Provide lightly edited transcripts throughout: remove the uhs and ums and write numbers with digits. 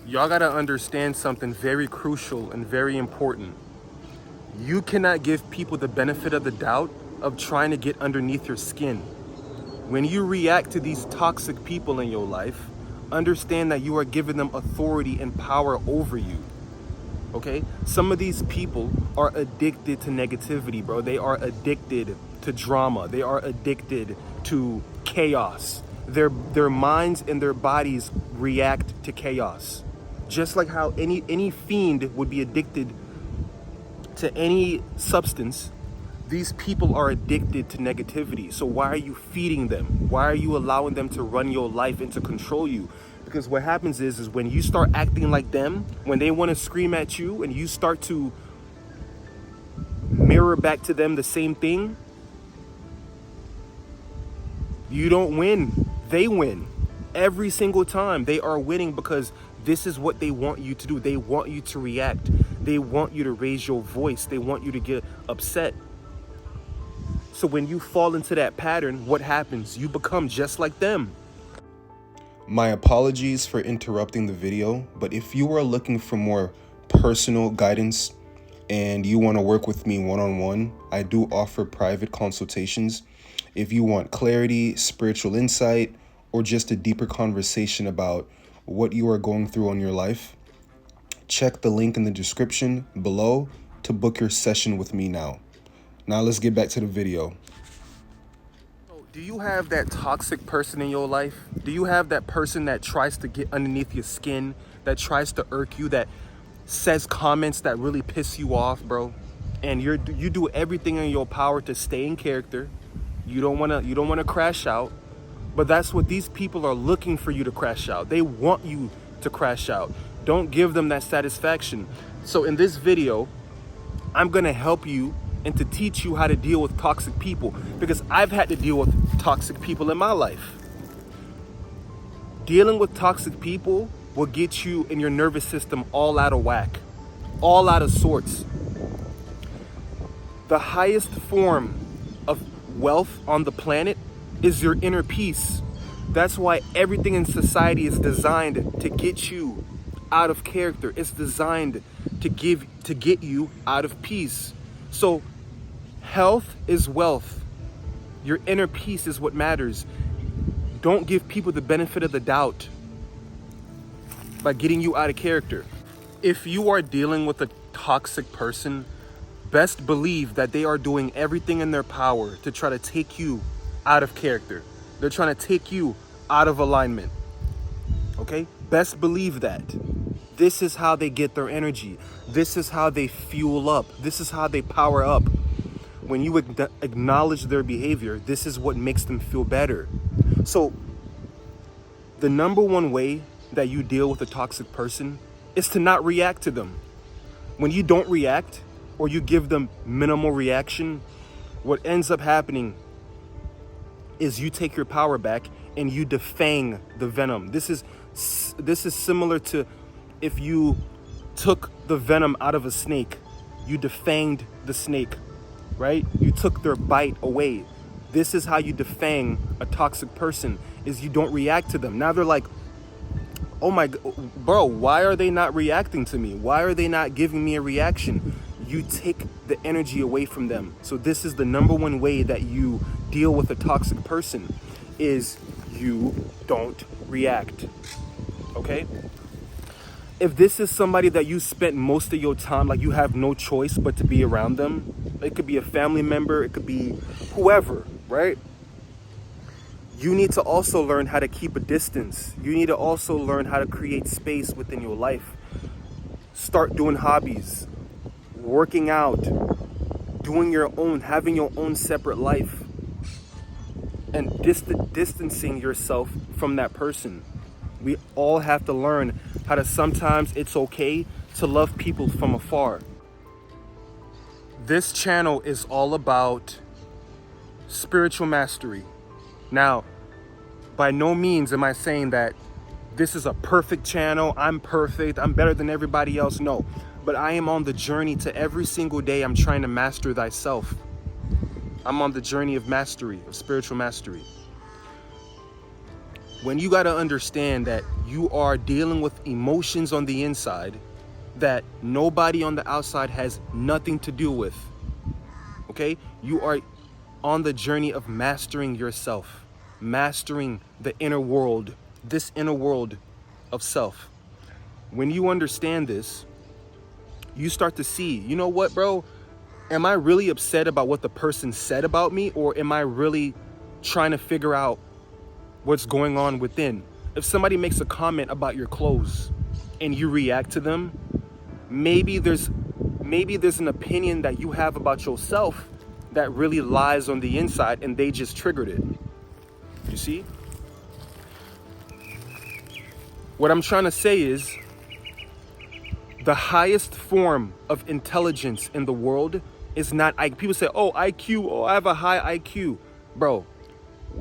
Y'all gotta understand something very crucial and very important. You cannot give people the benefit of the doubt of trying to get underneath your skin. When you react to these toxic people in your life, understand that you are giving them authority and power over you. Okay? Some of these people are addicted to negativity, bro. They are addicted to drama. They are addicted to chaos. Their minds and their bodies react to chaos. Just like how any fiend would be addicted to any substance, these people are addicted to negativity. So why are you feeding them? Why are you allowing them to run your life and to control you? Because what happens is when you start acting like them, when they want to scream at you and you start to mirror back to them the same thing, you don't win. They win. Every single time they are winning because this is what they want you to do. They want you to react. They want you to raise your voice. They want you to get upset. So when you fall into that pattern, what happens? You become just like them. My apologies for interrupting the video, but if you are looking for more personal guidance and you want to work with me one-on-one, I do offer private consultations. If you want clarity, spiritual insight, or just a deeper conversation about what you are going through in your life, check the link in the description below to book your session with me now. Now let's get back to the video. Do you have that toxic person in your life? Do you have that person that tries to get underneath your skin, that tries to irk you, that says comments that really piss you off, bro? And you do everything in your power to stay in character. You don't want to crash out. But that's what these people are looking for, you to crash out. They want you to crash out. Don't give them that satisfaction. So in this video, I'm going to help you and to teach you how to deal with toxic people, because I've had to deal with toxic people in my life. Dealing with toxic people will get you and your nervous system all out of whack, all out of sorts. The highest form of wealth on the planet is your inner peace. That's why everything in society is designed to get you out of character. It's designed to get you out of peace. So health is wealth. Your inner peace is what matters. Don't give people the benefit of the doubt by getting you out of character. If you are dealing with a toxic person, best believe that they are doing everything in their power to try to take you out of character. They're trying to take you out of alignment. Okay? Best believe that. This is how they get their energy. This is how they fuel up. This is how they power up. When you acknowledge their behavior, this is what makes them feel better. So the number one way that you deal with a toxic person is to not react to them. When you don't react or you give them minimal reaction, what ends up happening is you take your power back and you defang the venom. This is similar to if you took the venom out of a snake, you defanged the snake, right? You took their bite away. This is how you defang a toxic person, is you don't react to them. Now they're like, oh my, bro, why are they not reacting to me? Why are they not giving me a reaction? You take the energy away from them. So this is the number one way that you deal with a toxic person, is you don't react. Okay? If this is somebody that you spent most of your time, like you have no choice but to be around them, it could be a family member, it could be whoever, right? You need to also learn how to keep a distance. You need to also learn how to create space within your life. Start doing hobbies, working out, doing your own, having your own separate life, and distancing yourself from that person. We all have to learn how to, sometimes it's okay to love people from afar. This channel is all about spiritual mastery. Now, by no means am I saying that this is a perfect channel, I'm perfect, I'm better than everybody else. No, but I am on the journey to every single day I'm trying to master thyself. I'm on the journey of mastery, of spiritual mastery. when you got to understand that you are dealing with emotions on the inside that nobody on the outside has nothing to do with, okay? You are on the journey of mastering yourself, mastering the inner world, this inner world of self. When you understand this, you start to see, you know what, bro? Am I really upset about what the person said about me, or am I really trying to figure out what's going on within? If somebody makes a comment about your clothes and you react to them, maybe there's an opinion that you have about yourself that really lies on the inside and they just triggered it. You see? What I'm trying to say is the highest form of intelligence in the world is not IQ. People say, oh, IQ, oh, I have a high IQ. Bro,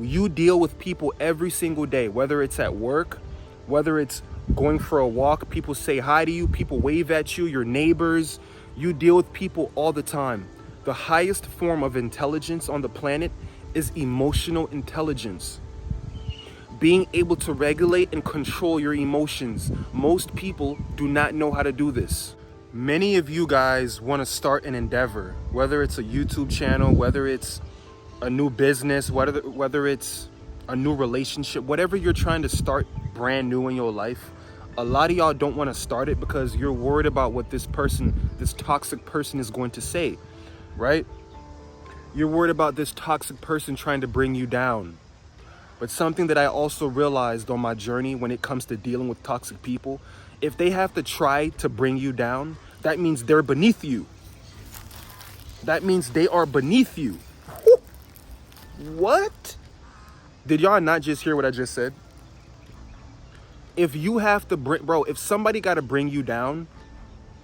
you deal with people every single day, whether it's at work, whether it's going for a walk, people say hi to you, people wave at you, your neighbors, you deal with people all the time. The highest form of intelligence on the planet is emotional intelligence. Being able to regulate and control your emotions. Most people do not know how to do this. Many of you guys want to start an endeavor, whether it's a YouTube channel, whether it's a new business, whether it's a new relationship, whatever you're trying to start brand new in your life. A lot of y'all don't want to start it because you're worried about what this toxic person is going to say, right? You're worried about this toxic person trying to bring you down. But something that I also realized on my journey when it comes to dealing with toxic people, if they have to try to bring you down, that means they're beneath you. That means they are beneath you. What? Did y'all not just hear what I just said? If you have to if somebody got to bring you down,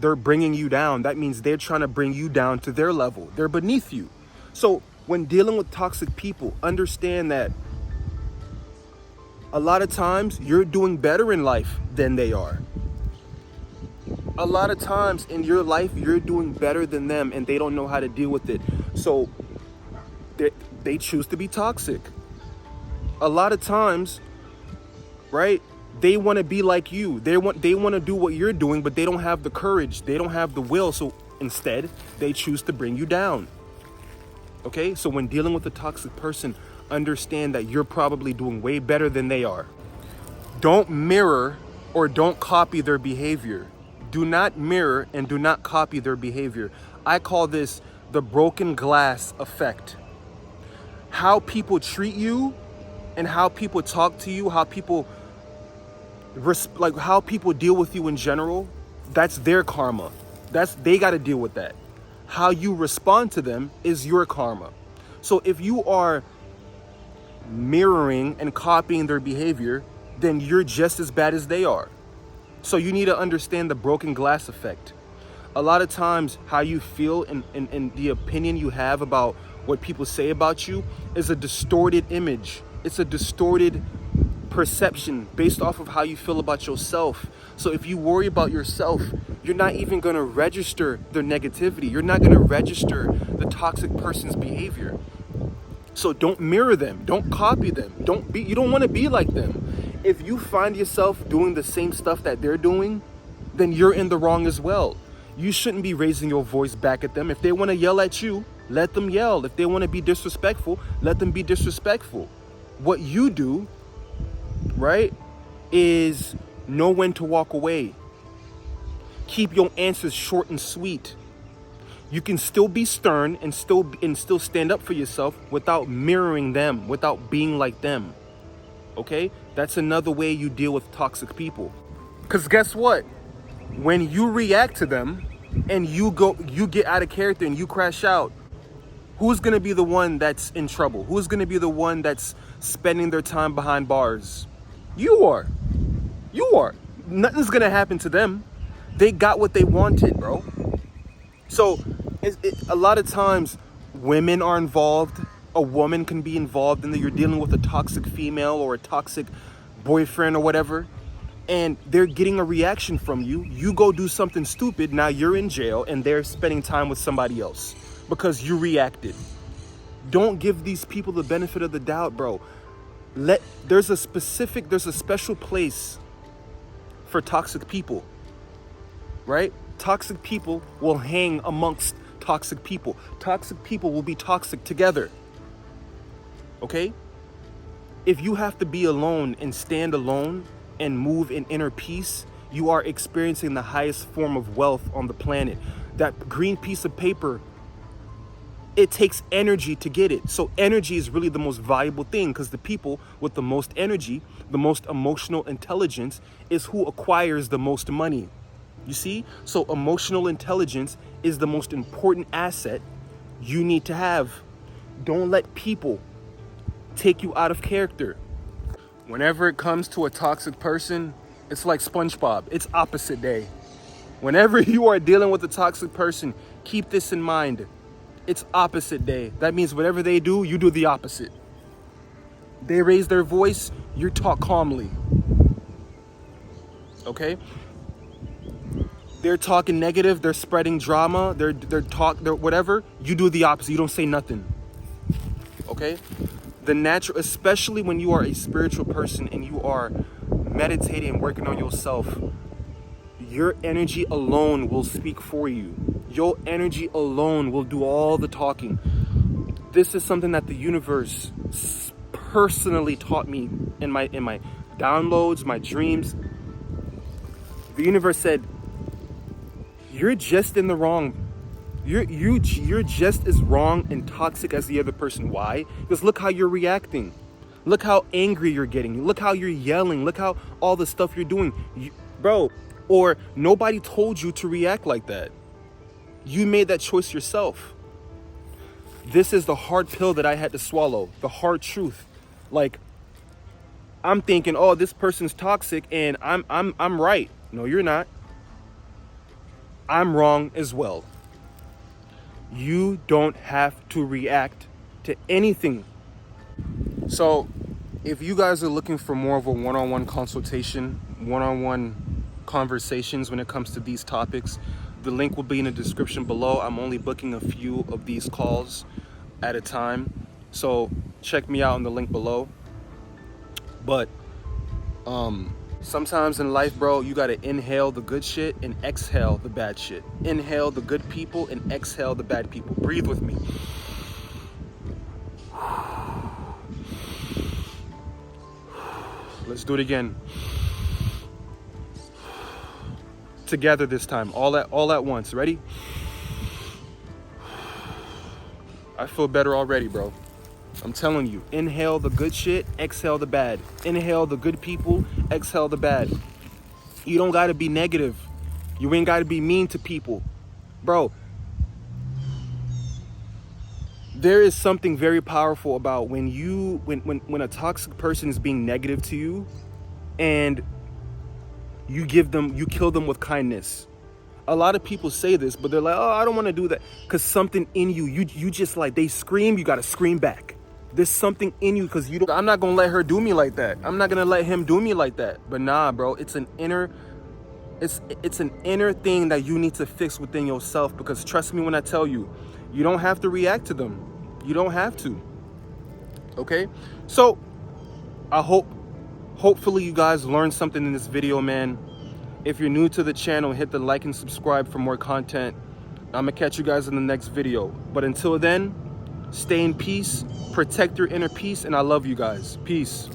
they're bringing you down. That means they're trying to bring you down to their level. They're beneath you. So when dealing with toxic people, understand that a lot of times you're doing better in life than they are. A lot of times in your life, you're doing better than them and they don't know how to deal with it. So they choose to be toxic. A lot of times, right? They want to be like you. They want to do what you're doing, but they don't have the courage. They don't have the will. So instead, they choose to bring you down. Okay? So when dealing with a toxic person, understand that you're probably doing way better than they are. Don't mirror or don't copy their behavior. Do not mirror and do not copy their behavior. I call this the broken glass effect. How people treat you and how people talk to you, how people deal with you in general, that's their karma. They got to deal with that. How you respond to them is your karma. So if you are mirroring and copying their behavior, then you're just as bad as they are. So you need to understand the broken glass effect. A lot of times how you feel and the opinion you have about what people say about you is a distorted image. It's a distorted perception based off of how you feel about yourself. So if you worry about yourself, you're not even going to register the negativity. You're not going to register the toxic person's behavior. So don't mirror them. Don't copy them. You don't want to be like them. If you find yourself doing the same stuff that they're doing, then you're in the wrong as well. You shouldn't be raising your voice back at them. If they want to yell at you, let them yell. If they want to be disrespectful, let them be disrespectful. What you do, right, is know when to walk away. Keep your answers short and sweet. You can still be stern and still stand up for yourself without mirroring them, without being like them. Okay? That's another way you deal with toxic people. Because guess what? When you react to them and you get out of character and you crash out, who's going to be the one that's in trouble? Who's going to be the one that's spending their time behind bars? You are. Nothing's going to happen to them. They got what they wanted, bro. So a lot of times women are involved. A woman can be involved, and you're dealing with a toxic female or a toxic boyfriend or whatever, and they're getting a reaction from you. You go do something stupid. Now you're in jail and they're spending time with somebody else because you reacted. Don't give these people the benefit of the doubt, bro. There's a special place for toxic people, right? Toxic people will hang amongst toxic people. Toxic people will be toxic together. Okay? If you have to be alone and stand alone and move in inner peace, you are experiencing the highest form of wealth on the planet. That green piece of paper, it takes energy to get it. So energy is really the most valuable thing, because the people with the most energy, the most emotional intelligence, is who acquires the most money. You see? So emotional intelligence is the most important asset you need to have. Don't let people take you out of character. Whenever it comes to a toxic person, it's like SpongeBob. It's opposite day. Whenever you are dealing with a toxic person, keep this in mind. It's opposite day. That means whatever they do, you do the opposite. They raise their voice, you talk calmly. Okay? They're talking negative, they're spreading drama, they're whatever, you do the opposite. You don't say nothing. Okay? The natural, especially when you are a spiritual person and you are meditating and working on yourself, your energy alone will speak for you. Your energy alone will do all the talking. This is something that the universe personally taught me in my downloads, my dreams. The universe said, you're just in the wrong. You're just as wrong and toxic as the other person. Why? Because look how you're reacting. Look how angry you're getting. Look how you're yelling. Look how all the stuff you're doing. Bro, or nobody told you to react like that. You made that choice yourself. This is the hard pill that I had to swallow. The hard truth. Like, I'm thinking, oh, this person's toxic and I'm right. No, you're not. I'm wrong as well. You don't have to react to anything. So if you guys are looking for more of a one-on-one consultation, one-on-one conversations when it comes to these topics, the link will be in the description below. I'm only booking a few of these calls at a time, so check me out on the link below. But sometimes in life, bro, you gotta inhale the good shit and exhale the bad shit. Inhale the good people and exhale the bad people. Breathe with me. Let's do it again. Together this time, all at once. Ready? I feel better already, bro. I'm telling you, inhale the good shit, exhale the bad. Inhale the good people, exhale the bad. You don't gotta be negative. You ain't gotta be mean to people. Bro, there is something very powerful about when a toxic person is being negative to you and you kill them with kindness. A lot of people say this, but they're like, oh, I don't want to do that. Because something in you just like, they scream, you got to scream back. There's something in you because I'm not going to let her do me like that. I'm not going to let him do me like that. But nah, bro, it's an inner thing that you need to fix within yourself, because trust me when I tell you, you don't have to react to them. You don't have to. Okay? So I hopefully you guys learned something in this video, man. If you're new to the channel, hit the like and subscribe for more content. I'm gonna catch you guys in the next video. But until then, stay in peace, protect your inner peace, and I love you guys. Peace.